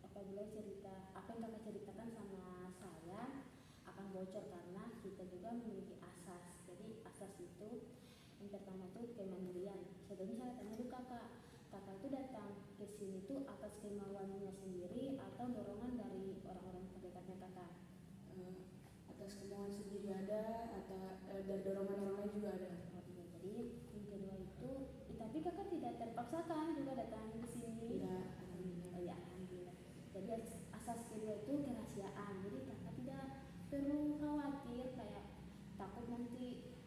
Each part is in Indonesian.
apabila cerita apa yang kakak ceritakan sama saya akan bocor, karena kita juga memiliki asas. Jadi asas itu yang pertama itu kemandirian. Sebelum saya tanya dulu kakak itu datang ke sini tuh atas kemauannya sendiri atau dorongan dari orang-orang terdekatnya kakak? Atas kemauan sendiri ada, atau dari dorongan orang lain juga ada. Jadi yang kedua itu, tapi kakak tidak terpaksakan juga datang ke sini? Tidak, alhamdulillah. Oh ya, alhamdulillah. Jadi asas kedua itu kerahasiaan. Jadi kakak tidak perlu khawatir kayak takut nanti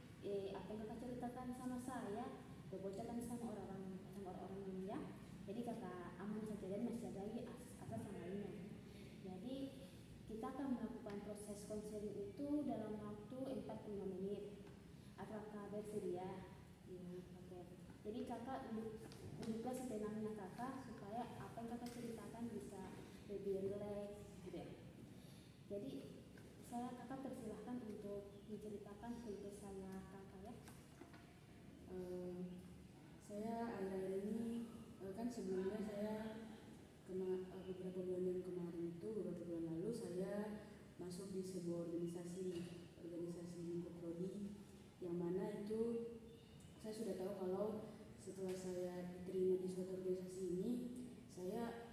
apa yang kakak ceritakan sama saya dibocorkan sama orang-orang dunia. Jadi kakak aman saja dan masih ada lagi asas yang lainnya. Jadi kita akan melakukan proses konseling itu dalam waktu 45 menit. Apakah bersedia? Ya, oke. Jadi kakak duduklah setenangnya kakak supaya apa yang kakak ceritakan bisa lebih rileks gitu ya. Jadi kakak persilahkan untuk menceritakan kehidupannya kakak ya. Saya akhir-akhir ini kan sebelumnya saya beberapa bulan yang kemarin itu, beberapa bulan lalu saya masuk di sebuah organisasi lingkup prodi, yang mana itu saya sudah tahu kalau setelah saya diterima di suatu organisasi ini, saya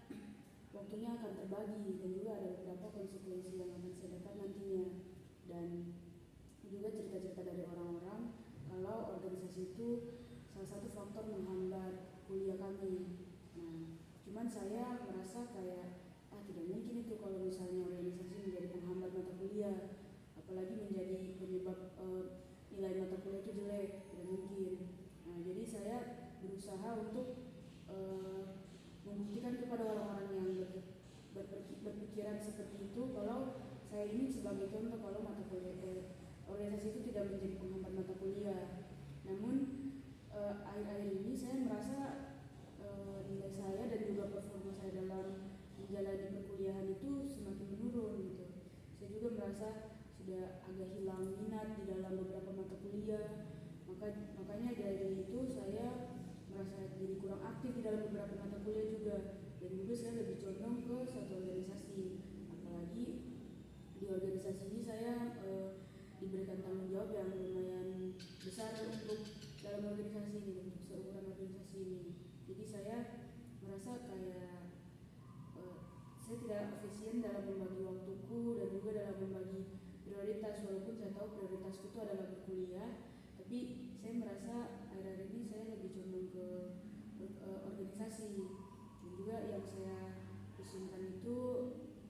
waktunya akan terbagi dan juga ada beberapa konsekuensi yang akan saya dapat nantinya, dan juga cerita-cerita dari orang-orang kalau organisasi itu salah satu faktor menghambat kuliah kami. Nah, cuman saya merasa kayak tidak mungkin itu kalau misalnya organisasi menjadi penghambat mata kuliah, apalagi menjadi penyebab nilai mata kuliah itu jelek, tidak mungkin. Nah, jadi saya berusaha untuk membuktikan kepada orang-orang yang berpikiran seperti itu kalau saya ini sebagai contoh kalau mata kuliah organisasi itu tidak menjadi penghambat mata kuliah. Namun akhir-akhir ini saya merasa nilai saya dan juga performa saya dalam menjalani perkuliahan itu semakin menurun gitu. Saya juga merasa sudah agak hilang minat di dalam beberapa mata kuliah. Makanya dari itu saya merasa jadi kurang aktif di dalam beberapa mata kuliah juga, dan juga saya lebih condong ke satu organisasi. Apalagi di organisasi ini saya diberikan tanggung jawab yang lumayan besar untuk dalam organisasi ini, untuk seukuran organisasi ini. Jadi saya merasa kayak saya tidak efisien dalam membagi waktuku dan juga dalam membagi prioritas, walaupun saya tahu prioritasku itu adalah berkuliah, tapi saya merasa akhir-akhir ini saya lebih condong ke organisasi. Dan juga yang saya pusingkan itu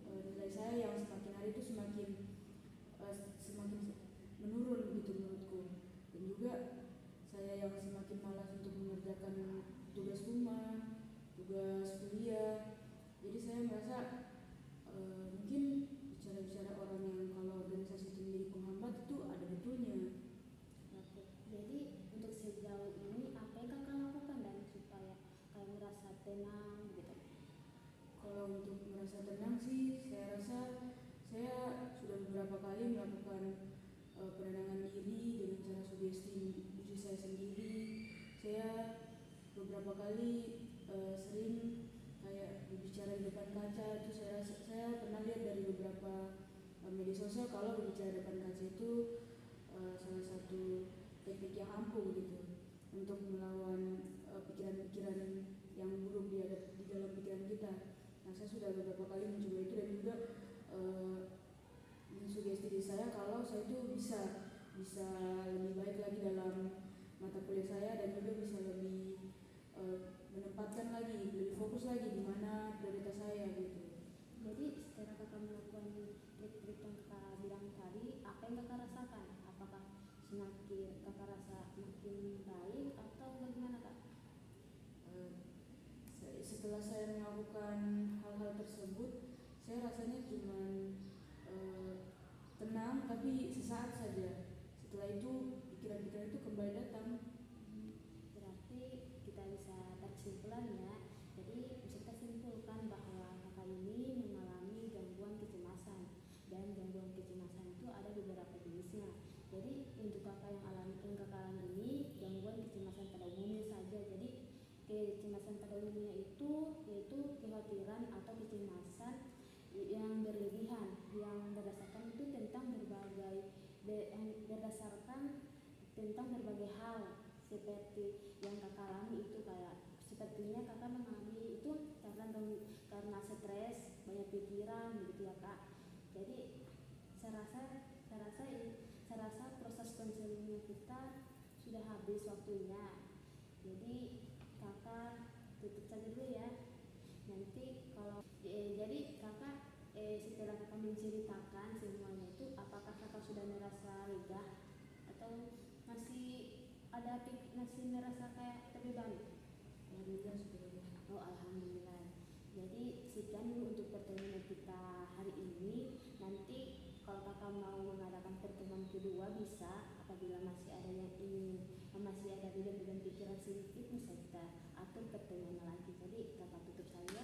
nilai saya yang semakin hari itu semakin menurun gitu menurutku, dan juga saya yang semakin malas untuk mengerjakan tugas rumah, tugas kuliah. Jadi saya merasa mungkin bicara-bicara orang yang kalau organisasi itu menjadi penghambat itu ada betulnya. Oke. Jadi untuk sejauh ini apa yang kakak lakukan dan supaya kakak merasa tenang gitu? Kalau untuk merasa tenang sih, saya rasa saya sudah beberapa kali melakukan penenangan diri dengan cara sugesti diri saya sendiri. Saya beberapa kali sering kayak berbicara di depan kaca. Itu saya pernah lihat dari beberapa media sosial kalau berbicara di depan kaca itu salah satu teknik yang ampuh gitu untuk melawan pikiran-pikiran yang buruk di dalam pikiran kita. Nah, saya sudah beberapa kali mencoba itu dan juga mensugesti diri saya kalau saya itu bisa lebih baik lagi dalam mata kuliah saya, dan juga bisa lebih menempatkan lagi, lebih fokus lagi di mana prioritas saya gitu. Jadi setelah kakak melakukan trik-trik yang kakak bilang tadi, apa yang kakak rasakan? Apakah semakin kakak rasa makin baik atau bagaimana kak? Setelah saya melakukan hal-hal tersebut, saya rasanya cuma tenang, tapi sesaat saja. Setelah itu pikiran-pikiran itu kembali datang. Berarti kita bisa tarik kesimpulan ya. Jadi bisa kita simpulkan bahwa kakak ini mengalami gangguan kecemasan, dan gangguan kecemasan itu ada beberapa jenisnya. Jadi untuk kakak yang kakak alami ini gangguan kecemasan pada umumnya saja. Jadi kecemasan pada umumnya itu yaitu kekhawatiran atau kecemasan yang berlebihan yang berdasarkan itu tentang berdasarkan tentang berbagai hal seperti yang kakak alami itu, kayak sepertinya kakak mengalami itu karena stres, banyak pikiran begitu ya kak. Jadi saya rasa saya rasa proses konselingnya kita sudah habis waktunya. Jadi kakak tutup saja dulu ya. Nanti kalau jadi kakak setelah kakak menceritakan semuanya itu, apakah kakak sudah merasa lega atau masih merasa kayak terbebani? Alhamdulillah sudah ada. Oh alhamdulillah. Jadi sekian dulu untuk pertemuan kita hari ini. Nanti kalau kakak mau mengadakan pertemuan kedua bisa, apabila masih ada yang ingin, masih ada beban pikiran sedikit, bisa kita atur pertemuan lagi. Jadi kakak tutup saja.